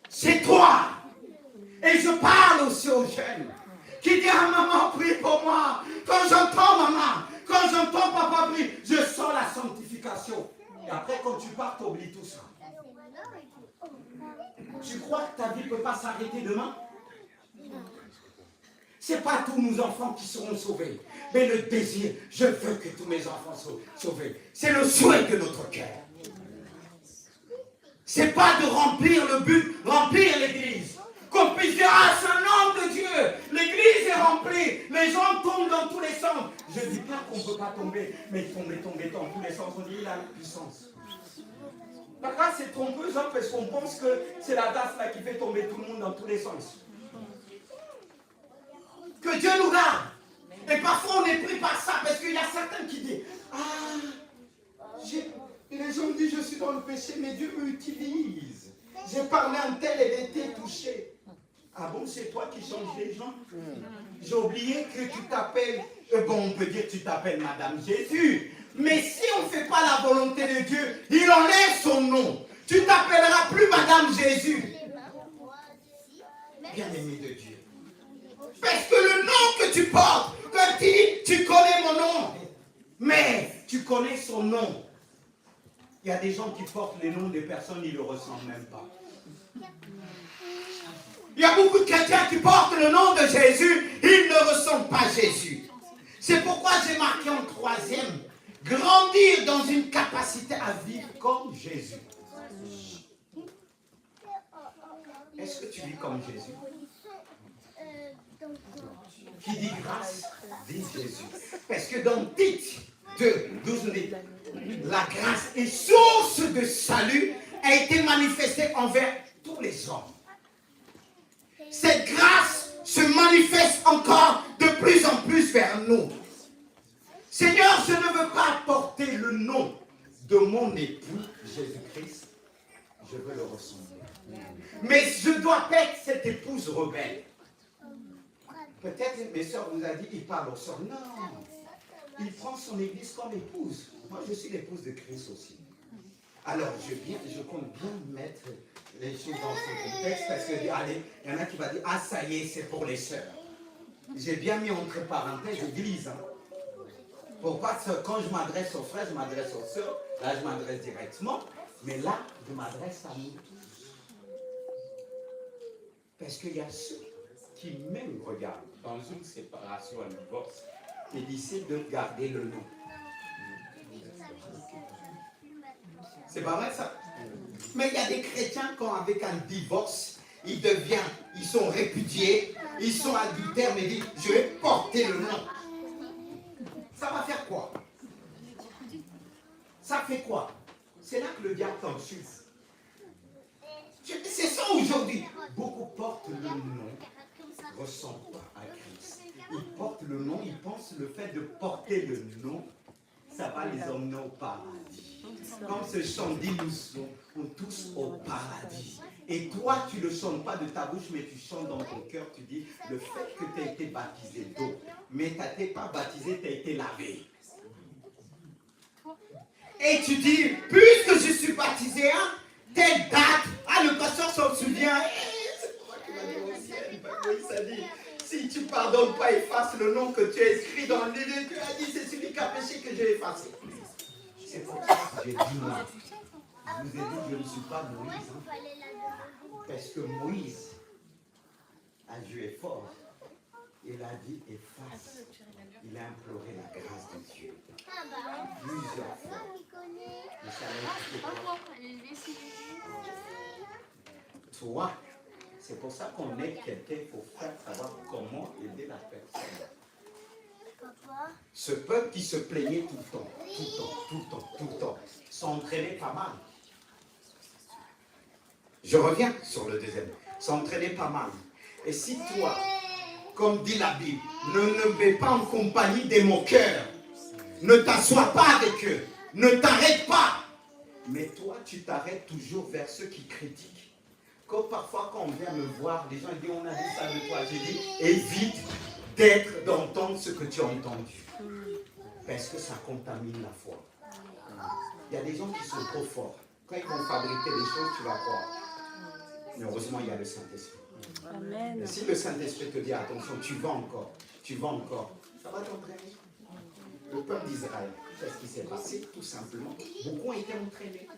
C'est toi. Et je parle aussi aux jeunes. qui dit à maman, prie pour moi. Quand j'entends maman, quand j'entends papa prier, je sens la sanctification. Et après, quand tu pars, tu oublies tout ça. Tu crois que ta vie ne peut pas s'arrêter demain? Ce n'est pas tous nos enfants qui seront sauvés. Mais le désir, je veux que tous mes enfants soient sauvés. C'est le souhait de notre cœur. Ce n'est pas de remplir le but, remplir l'église. Qu'on puisse dire, ah, c'est un homme de Dieu. L'église est remplie. Les gens tombent dans tous les sens. Je ne dis pas qu'on ne peut pas tomber, mais tomber dans tous les sens. On dit, il a la puissance. La grâce est trompeuse, hein, parce qu'on pense que c'est la grâce là qui fait tomber tout le monde dans tous les sens. Que Dieu nous garde. Et parfois on est pris par ça, parce qu'il y a certains qui disent, ah, les gens disent, je suis dans le péché, mais Dieu m'utilise. J'ai parlé à un tel, elle était touchée. Ah bon, c'est toi qui changes les gens? J'ai oublié que tu t'appelles, bon, on peut dire que tu t'appelles Madame Jésus. Mais si on ne fait pas la volonté de Dieu, il enlève son nom. Tu ne t'appelleras plus Madame Jésus. Bien-aimé de Dieu. Parce que le nom que tu portes, quand tu dis, tu connais mon nom, mais tu connais son nom. Il y a des gens qui portent les noms des personnes, ils ne le ressentent même pas. Il y a beaucoup de chrétiens qui portent le nom de Jésus, ils ne ressentent pas Jésus. C'est pourquoi j'ai marqué en troisième, grandir dans une capacité à vivre comme Jésus. Est-ce que tu vis comme Jésus? Qui dit grâce, dit Jésus. Parce que dans Tite 2, 12, on dit, la grâce est source de salut, a été manifestée envers tous les hommes. Cette grâce se manifeste encore de plus en plus vers nous. Seigneur, je ne veux pas porter le nom de mon époux, Jésus-Christ. Je veux le ressembler. Mais je dois pas être cette épouse rebelle. Peut-être mes soeurs vous a dit, il parle aux soeurs. Non, il prend son église comme épouse. Moi, je suis l'épouse de Christ aussi. Alors, je compte bien mettre les choses dans ce contexte parce que, allez, il y en a qui va dire, ah, ça y est, c'est pour les sœurs. J'ai bien mis entre parenthèses église. Hein. Pour pas que quand je m'adresse aux frères, je m'adresse aux sœurs. Là, je m'adresse directement. Mais là, je m'adresse à nous tous. Parce qu'il y a ceux qui même regardent dans une séparation, un divorce, et décident de garder le nom. C'est pas vrai ça? Mais il y a des chrétiens quand avec un divorce, ils sont répudiés, ils sont adultères, mais disent, je vais porter le nom. Ça va faire quoi? Ça fait quoi? C'est là que le diable t'ensuite. C'est ça aujourd'hui. Beaucoup portent le nom, ne ressemblent pas à Christ. Ils portent le nom, ils pensent le fait de porter le nom, ça va les emmener au paradis. Comme ce chant dit, nous sommes tous au paradis. Et toi, tu ne le chantes pas de ta bouche, mais tu chantes dans ton cœur, tu dis, le fait que tu as été baptisé d'eau, mais tu n'as pas baptisé, tu as été lavé. Et tu dis, puisque je suis baptisé, hein, telle date, ah, le pasteur s'en souvient, c'est pour moi qui m'a dit au ciel, oui, ça dit, si tu ne pardonnes pas, efface le nom que tu as écrit dans le livre, tu as dit, c'est celui qui a péché que j'ai effacé. C'est pour ça que j'ai dit moi. Je vous ai dit que je ne suis pas Moïse. Hein, parce que Moïse, à Dieu est fort. Il a dit efface. Il a imploré la grâce de Dieu. Plusieurs fois. Mais ça n'a été toi, c'est pour ça qu'on est quelqu'un pour faire savoir comment aider la personne. Ce peuple qui se plaignait tout le temps, s'entraînait pas mal. Je reviens sur le deuxième. S'entraîner pas mal. Et si toi, comme dit la Bible, ne vais pas en compagnie des moqueurs, ne t'assois pas avec eux, ne t'arrête pas. Mais toi, tu t'arrêtes toujours vers ceux qui critiquent. Comme parfois, quand on vient me voir, les gens disent, on a dit ça de toi. J'ai dit, évite d'entendre ce que tu as entendu. Parce que ça contamine la foi. Il y a des gens qui sont trop forts. Quand ils vont fabriquer des choses, tu vas croire. Mais heureusement, il y a le Saint-Esprit. Amen. Et si le Saint-Esprit te dit attention, tu vas encore, ça va t'entraîner. Le peuple d'Israël, qu'est-ce qui s'est passé? Tout simplement, beaucoup ont été entraînés.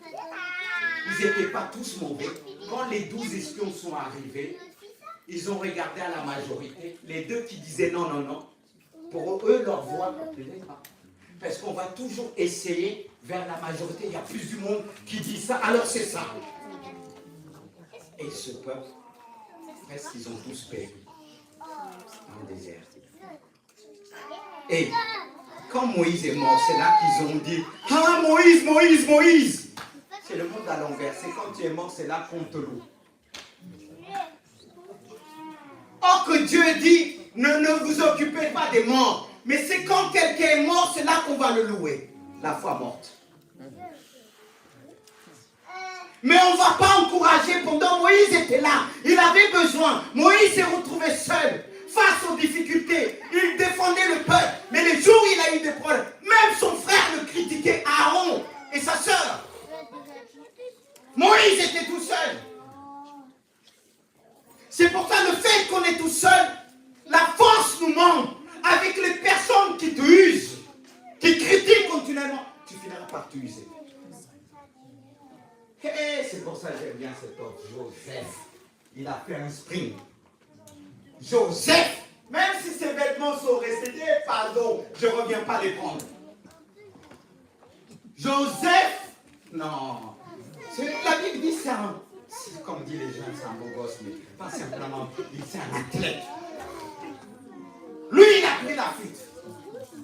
Ils n'étaient pas tous mauvais. Quand les 12 espions sont arrivés, ils ont regardé à la majorité. Les deux qui disaient non, non, non, pour eux, leur voix ne plaisait pas. Parce qu'on va toujours essayer vers la majorité. Il y a plus du monde qui dit ça, alors c'est ça. Et ce peuple, presque ils ont tous péri dans le désert. Et quand Moïse est mort, c'est là qu'ils ont dit « Ah, Moïse, Moïse, Moïse !» C'est le monde à l'envers. C'est quand tu es mort, c'est là qu'on te loue. Or que Dieu dit « Ne vous occupez pas des morts. » Mais c'est quand quelqu'un est mort, c'est là qu'on va le louer. La foi morte. Mais on ne va pas encourager. Pendant Moïse était là. Il avait besoin. Moïse s'est retrouvé seul. Face aux difficultés, il défendait le peuple. Mais les jours où il a eu des problèmes, même son frère le critiquait, Aaron et sa sœur. Moïse était tout seul. C'est pour ça le fait qu'on est tout seul, la force nous manque. Avec les personnes qui te usent, qui critiquent continuellement, tu finiras par t'user. Et c'est pour ça que j'aime bien cet homme, Joseph. Il a fait un sprint. Joseph, même si ses vêtements sont restés, pardon, je ne reviens pas les prendre. Joseph, non. La Bible dit c'est un, comme dit les jeunes, c'est un beau gosse, mais pas simplement, c'est un athlète. Lui, il a pris la fuite.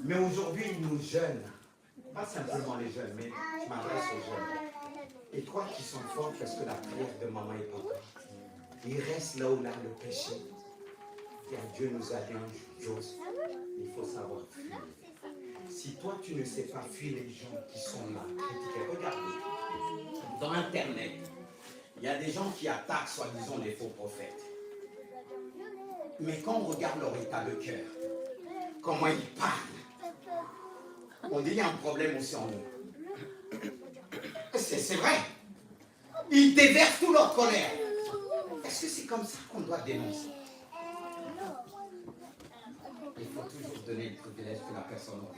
Mais aujourd'hui, il nous jeûne. Pas simplement les jeunes, mais je m'adresse aux jeunes. Et toi qui sont forts, parce que la prière de maman et papa, il reste là où là le péché. Car Dieu nous a dit un jour, il faut savoir fuir. Si toi tu ne sais pas fuir les gens qui sont là, critiquer, regardez, dans Internet, il y a des gens qui attaquent soi-disant les faux prophètes. Mais quand on regarde leur état de cœur, comment ils parlent, on dit qu'il y a un problème aussi en nous. C'est vrai. Ils déversent toute leur colère. Est-ce que c'est comme ça qu'on doit dénoncer? Il faut toujours donner le privilège que la personne a.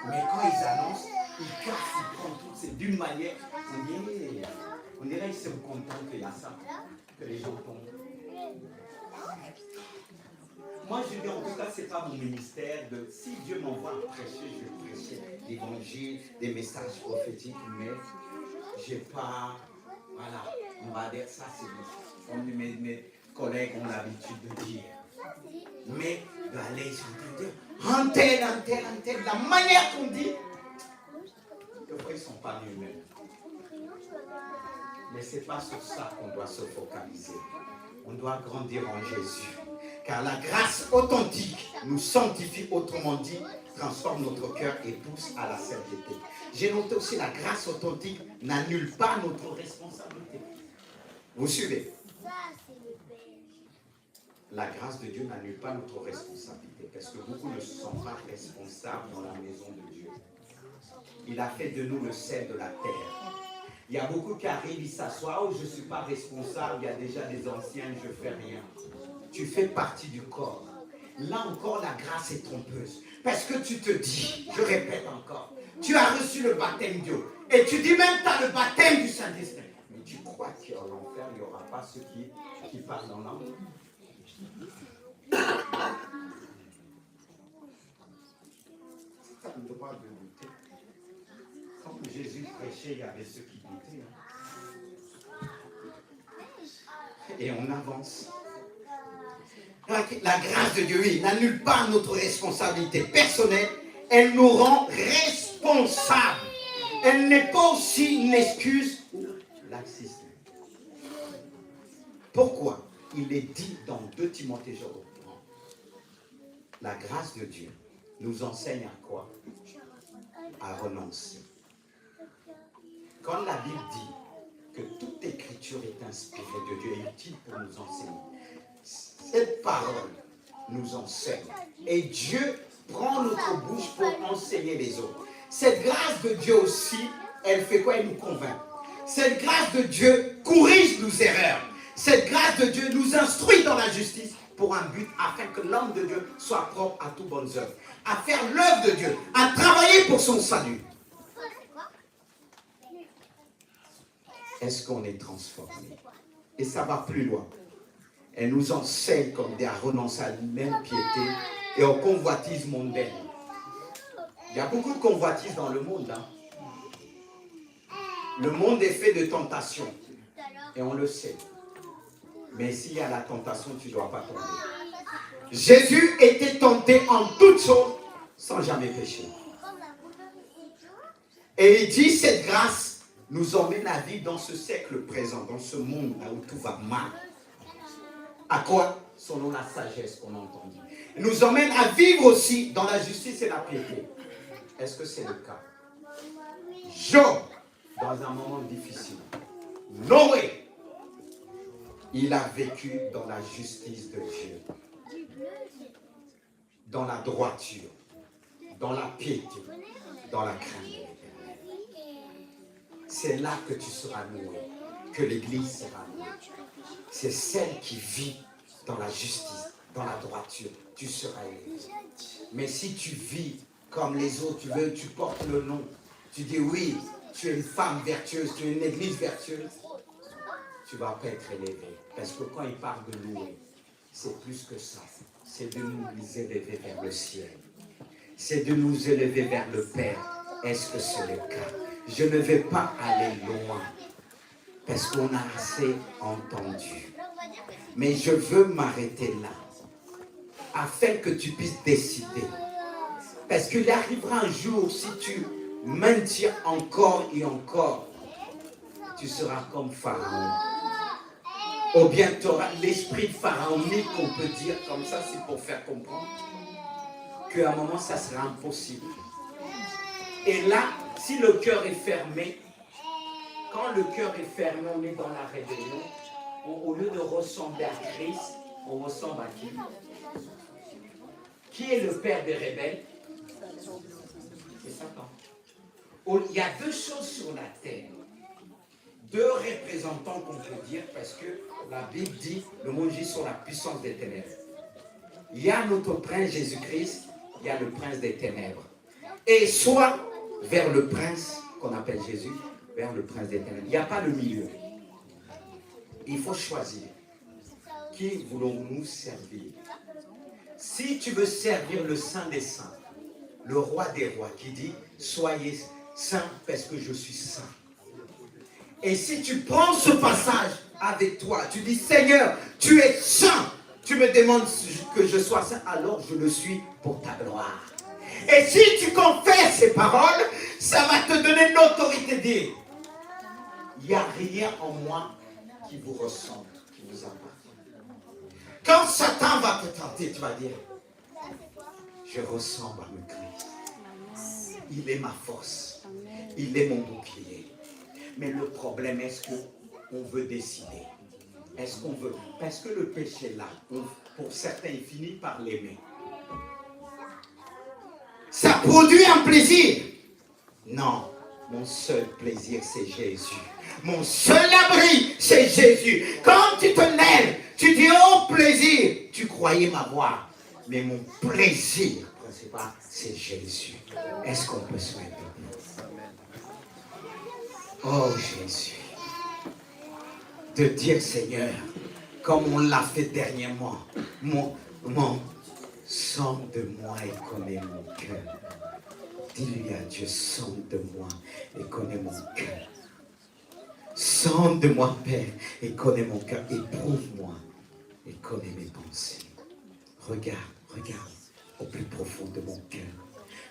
Mais quand ils annoncent, ils cassent, ils prennent toutes ces d'une manière. On dirait qu'ils sont contents qu'il y a ça, que les gens tombent. Moi, je dis en tout cas, ce n'est pas mon ministère. Si Dieu m'envoie à prêcher, je vais prêcher l'évangile, des messages prophétiques, mais je n'ai pas. Voilà, on va dire ça, c'est comme mes collègues ont l'habitude de dire. Mais d'aller sur dire, un tel, la manière qu'on dit, les frères ne sont pas eux-mêmes. Mais ce n'est pas sur ça qu'on doit se focaliser. On doit grandir en Jésus. Car la grâce authentique nous sanctifie, autrement dit, transforme notre cœur et pousse à la sainteté. J'ai noté aussi la grâce authentique n'annule pas notre responsabilité. Vous suivez? La grâce de Dieu n'annule pas notre responsabilité, parce que beaucoup ne sont pas responsables dans la maison de Dieu. Il a fait de nous le sel de la terre. Il y a beaucoup qui arrivent, ils s'assoient, oh je ne suis pas responsable, il y a déjà des anciens, je ne fais rien. Tu fais partie du corps. Là encore, la grâce est trompeuse. Parce que tu te dis, je répète encore, tu as reçu le baptême Dieu. Et tu dis même que tu as le baptême du Saint-Esprit. Mais tu crois qu'en l'enfer, il n'y aura pas ceux qui parlent en langue. Ça me demande de douter. Quand Jésus prêchait, il y avait ceux qui doutaient. Et on avance. La grâce de Dieu, oui, n'annule pas notre responsabilité personnelle. Elle nous rend responsables. Elle n'est pas aussi une excuse ou laxisme. Pourquoi? Il est dit dans 2 Timothée, je reprends. La grâce de Dieu nous enseigne à quoi? À renoncer. Quand la Bible dit que toute écriture est inspirée de Dieu et utile pour nous enseigner, cette parole nous enseigne. Et Dieu prend notre bouche pour enseigner les autres. Cette grâce de Dieu aussi, elle fait quoi? Elle nous convainc. Cette grâce de Dieu corrige nos erreurs. Cette grâce de Dieu nous instruit dans la justice pour un but, afin que l'homme de Dieu soit propre à toutes bonnes œuvres, à faire l'œuvre de Dieu, à travailler pour son salut. Est-ce qu'on est transformé? Et ça va plus loin. Elle nous enseigne comme à renoncer à même piété et aux convoitises mondaines. Il y a beaucoup de convoitises dans le monde. Hein. Le monde est fait de tentations. Et on le sait. Mais s'il y a la tentation, tu ne dois pas tomber. Jésus était tenté en toutes choses sans jamais pécher. Et il dit, cette grâce nous emmène à vivre dans ce siècle présent, dans ce monde là où tout va mal. À quoi? Selon la sagesse qu'on a entendue. Il nous emmène à vivre aussi dans la justice et la piété. Est-ce que c'est le cas? Job, dans un moment difficile. Noé, il a vécu dans la justice de Dieu, dans la droiture, dans la piété, dans la crainte. C'est là que tu seras loué, que l'Église sera louée. C'est celle qui vit dans la justice, dans la droiture. Tu seras élevé. Mais si tu vis comme les autres, tu portes le nom, tu dis oui, tu es une femme vertueuse, tu es une Église vertueuse, tu ne vas pas être élevé. Parce que quand il parle de louer, c'est plus que ça. C'est de nous élever vers le ciel. C'est de nous élever vers le Père. Est-ce que c'est le cas? Je ne vais pas aller loin. Parce qu'on a assez entendu. Mais je veux m'arrêter là. Afin que tu puisses décider. Parce qu'il arrivera un jour, si tu maintiens encore et encore, tu seras comme Pharaon. Ou bien tu auras l'esprit pharaonique qu'on peut dire comme ça, c'est pour faire comprendre qu'à un moment, ça sera impossible. Et là, si le cœur est fermé, quand le cœur est fermé, on est dans la rébellion. Au lieu de ressembler à Christ, on ressemble à qui? Qui est le père des rebelles? C'est Satan. Il y a deux choses sur la terre. Deux représentants qu'on peut dire, parce que la Bible dit, le mot dit sur la puissance des ténèbres. Il y a notre prince Jésus-Christ, il y a le prince des ténèbres. Et soit vers le prince qu'on appelle Jésus, vers le prince des ténèbres. Il n'y a pas de milieu. Il faut choisir. Qui voulons-nous servir? Si tu veux servir le Saint des Saints, le Roi des Rois, qui dit, soyez saints parce que je suis saint. Et si tu prends ce passage avec toi, tu dis, Seigneur, tu es saint. Tu me demandes que je sois saint, alors je le suis pour ta gloire. Et si tu confesses ces paroles, ça va te donner une autorité de dire, il n'y a rien en moi qui vous ressemble, qui vous appartient. Quand Satan va te tenter, tu vas dire, je ressemble à mon Christ. Il est ma force. Il est mon bouclier. Mais le problème, est-ce qu'on veut décider? Est-ce qu'on veut? Parce que le péché là, pour certains, il finit par l'aimer. Ça produit un plaisir. Non, mon seul plaisir, c'est Jésus. Mon seul abri, c'est Jésus. Quand tu te lèves, tu dis, oh plaisir, tu croyais m'avoir. Mais mon plaisir principal, c'est Jésus. Est-ce qu'on peut se mettre debout? Oh Jésus. De dire, Seigneur, comme on l'a fait dernièrement, sonde de moi et connais mon cœur. Dis-lui à Dieu, sonde de moi et connais mon cœur. Sonde de moi, Père, et connais mon cœur. Éprouve-moi et connais mes pensées. Regarde au plus profond de mon cœur.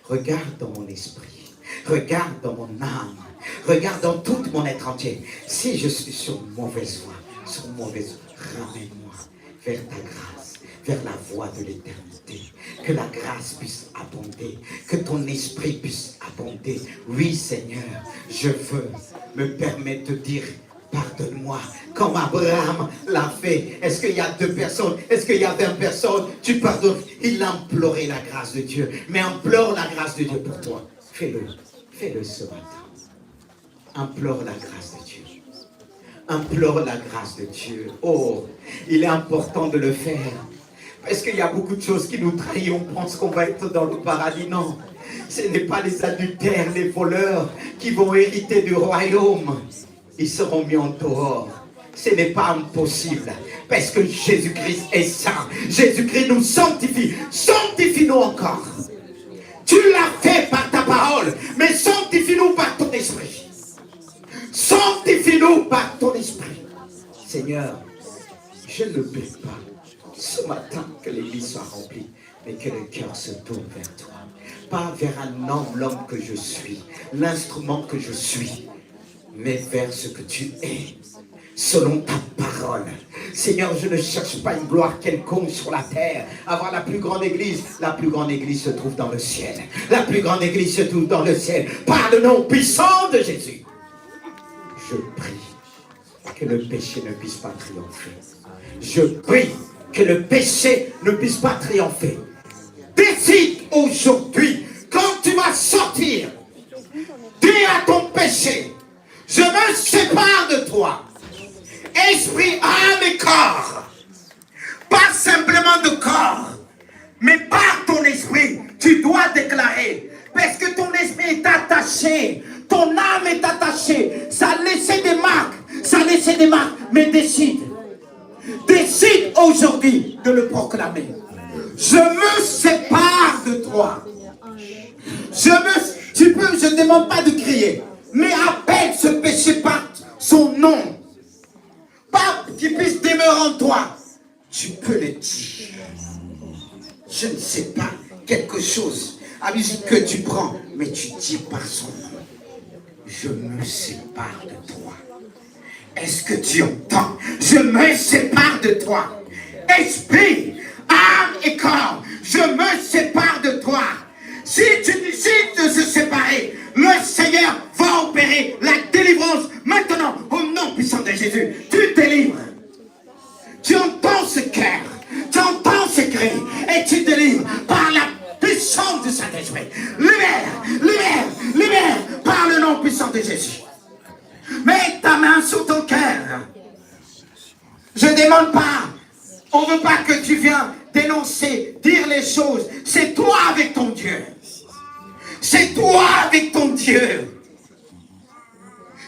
Regarde dans mon esprit. Regarde dans mon âme. Regarde dans tout mon être entier. Si je suis sur une mauvaise voie, ramène-moi vers ta grâce, vers la voie de l'éternité. Que la grâce puisse abonder, que ton esprit puisse abonder. Oui, Seigneur, je veux me permettre de dire, pardonne-moi, comme Abraham l'a fait. Est-ce qu'il y a 2 personnes? Est-ce qu'il y a 20 personnes? Tu pardonnes. Il a imploré la grâce de Dieu. Mais implore la grâce de Dieu pour toi. Fais-le ce matin. Implore la grâce de Dieu. Implore la grâce de Dieu. Oh, il est important de le faire. Parce qu'il y a beaucoup de choses qui nous trahissent. On pense qu'on va être dans le paradis. Non, ce n'est pas les adultères, les voleurs qui vont hériter du royaume. Ils seront mis en dehors. Ce n'est pas impossible. Parce que Jésus-Christ est saint. Jésus-Christ nous sanctifie. Sanctifie-nous encore. Tu l'as fait par ta parole. Mais sanctifie-nous par ton esprit. Sanctifie-nous par ton esprit. Seigneur, je ne peux pas ce matin que l'église soit remplie, mais que le cœur se tourne vers toi. Pas vers un homme, l'homme que je suis, l'instrument que je suis, mais vers ce que tu es, selon ta parole. Seigneur, je ne cherche pas une gloire quelconque sur la terre. Avoir la plus grande église se trouve dans le ciel. La plus grande église se trouve dans le ciel, par le nom puissant de Jésus. Je prie que le péché ne puisse pas triompher. Je prie que le péché ne puisse pas triompher. Décide aujourd'hui, quand tu vas sortir, dis à ton péché, je me sépare de toi. Esprit, âme et corps. Pas simplement de corps, mais par ton esprit, tu dois déclarer. Parce que ton esprit est attaché, ton âme est attachée. Ça a laissé des marques, mais décide. Décide aujourd'hui de le proclamer. Je me sépare de toi. Je ne demande pas de crier, mais appelle ce péché par son nom. Pas qu'il puisse demeurer en toi. Tu peux le dire. Je ne sais pas, quelque chose, la musique que tu prends, mais tu dis par son nom. Je me sépare de toi. Est-ce que tu entends? Je me sépare de toi. Esprit, âme et corps, je me sépare de toi. Si tu décides de se séparer, le Seigneur va opérer la délivrance maintenant au nom puissant de Jésus. Tu te délivres. Tu entends ce cœur, tu entends ce cri et tu te délivres par la puissance du Saint-Esprit. Libère par le nom puissant de Jésus. Mets ta main sur ton cœur. Je ne demande pas. On ne veut pas que tu viennes dénoncer, dire les choses. C'est toi avec ton Dieu. C'est toi avec ton Dieu.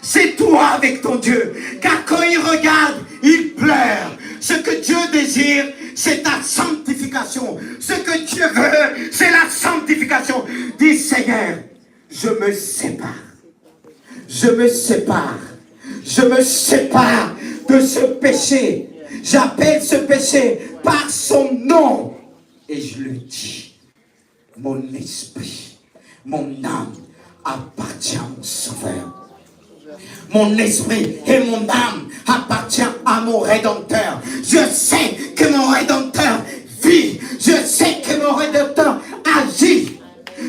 C'est toi avec ton Dieu. Car quand il regarde, il pleure. Ce que Dieu désire, c'est ta sanctification. Ce que Dieu veut, c'est la sanctification. Dis Seigneur, je me sépare. Je me sépare. Je me sépare de ce péché. J'appelle ce péché par son nom. Et je le dis. Mon esprit, mon âme appartient à mon Sauveur. Mon esprit et mon âme appartiennent à mon Rédempteur. Je sais que mon Rédempteur vit. Je sais que mon Rédempteur agit.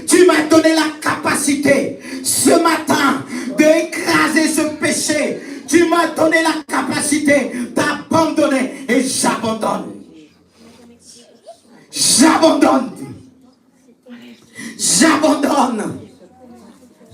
Tu m'as donné la capacité ce matin d'écraser ce péché. Tu m'as donné la capacité d'abandonner et j'abandonne. J'abandonne. J'abandonne.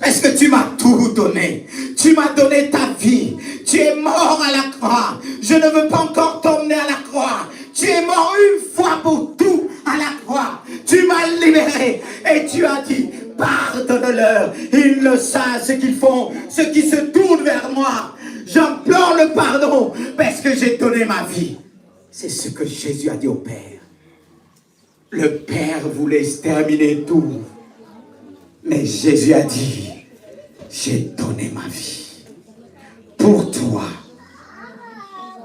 Parce que tu m'as tout donné. Tu m'as donné ta vie. Tu es mort à la croix. Je ne veux pas encore t'emmener à la croix. Tu es mort une fois pour tout à la croix. Tu m'as libéré. Et tu as dit, pardonne-leur. Ils ne savent ce qu'ils font. Ceux qui se tournent vers moi. J'implore le pardon parce que j'ai donné ma vie. C'est ce que Jésus a dit au Père. Le Père voulait exterminer tout. Mais Jésus a dit, j'ai donné ma vie pour toi,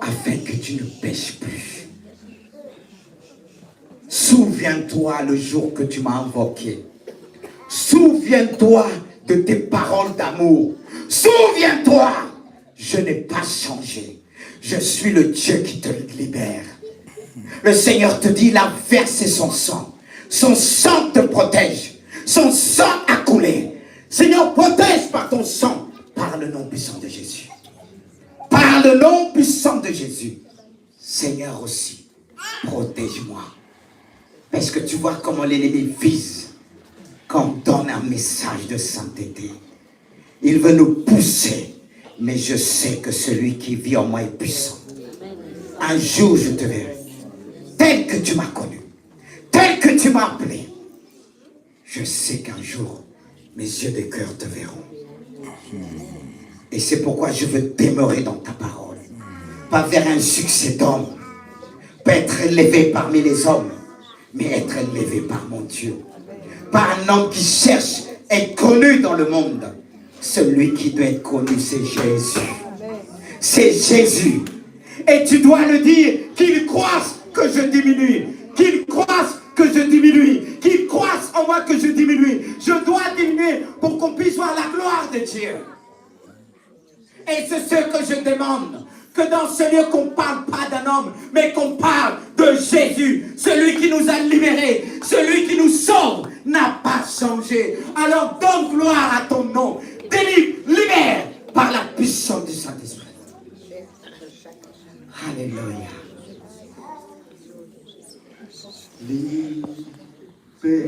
afin que tu ne pêches plus. Souviens-toi le jour que tu m'as invoqué. Souviens-toi de tes paroles d'amour. Souviens-toi, je n'ai pas changé. Je suis le Dieu qui te libère. Le Seigneur te dit, il a versé son sang. Son sang te protège. Son sang a coulé. Seigneur, protège par ton sang, par le nom puissant de Jésus. Par le nom puissant de Jésus. Seigneur aussi, protège-moi. Parce que tu vois comment l'ennemi vise quand on donne un message de sainteté. Il veut nous pousser mais je sais que celui qui vit en moi est puissant. Un jour, je te verrai. Tel que tu m'as connu, tel que tu m'as appelé. Je sais qu'un jour, mes yeux de cœur te verront. Et c'est pourquoi je veux demeurer dans ta parole. Pas vers un succès d'homme. Pas être élevé parmi les hommes, mais être élevé par mon Dieu. Pas un homme qui cherche à être connu dans le monde. Celui qui doit être connu, c'est Jésus. C'est Jésus. Et tu dois le dire, qu'il croisse que je diminue. Qu'il croisse que je diminue. Qu'il croisse en moi que je diminue. Je dois diminuer pour qu'on puisse voir la gloire de Dieu. Et c'est ce que je demande. Que dans ce lieu qu'on ne parle pas d'un homme, mais qu'on parle de Jésus. Celui qui nous a libérés, celui qui nous sauve, n'a pas changé. Alors donne gloire à ton nom. Délivre, libère par la puissance du Saint-Esprit. Alléluia. Libéré.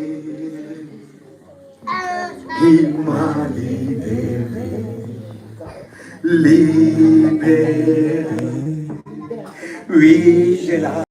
Il m'a libéré. Libéré. Oui, j'ai la